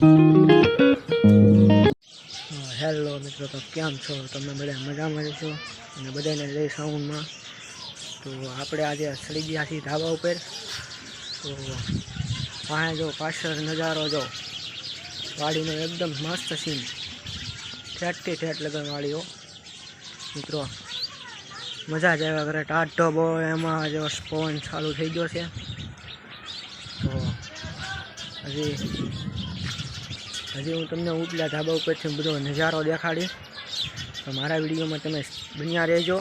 Hello મિત્રો, તો કેમ છો તમે? બધા મજામાં છો અને બધાને જય સાઉન્ડમાં. તો આપણે આજે ચડી ગયા છીએ ધાબા ઉપર. તો પાસે જો પાછળ નજારો જો વાડીનો એકદમ મસ્ત સીન, ઠેઠથી ઠેઠ લગન વાડીઓ મિત્રો. મજા જ આવ્યા કરે. ટાઢો બહુ એમાં જો પવન ચાલુ થઈ ગયો છે. તો હજી હું તમને ઉપલા ધાબા ઉપરથી બધો નજારો દેખાડીશ. તો મારા વિડીયોમાં તમે બન્યા રહેજો.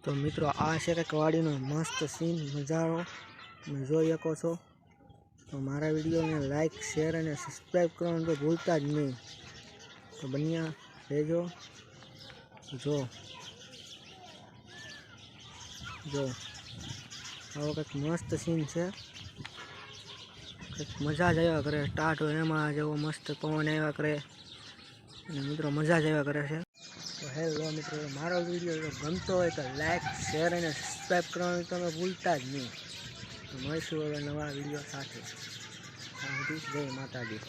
તો મિત્રો, આ છે કંઈક વાડીનો મસ્ત સીન નજારો તમે જોઈ શકો છો. તો મારા વિડીયોને લાઈક, શેર અને સબસ્ક્રાઈબ કરવાનું તો ભૂલતા જ નહીં. તો બન્યા રહેજો. જો આવો કંઈક મસ્ત સીન છે. કંઈક મજા જ આવ્યા કરે. સ્ટાર્ટ હોય એમાં જેવો મસ્ત પવન આવ્યા કરે અને મિત્રો મજા જ આવ્યા કરે છે. તો હેલો મિત્રો, મારો વિડીયો ગમતો હોય તો લાઈક, શેર અને સબસ્ક્રાઈબ કરવાનું તમે ભૂલતા જ નહીં. તો મળીશું હવે નવા વિડીયો સાથે. જય માતાજી.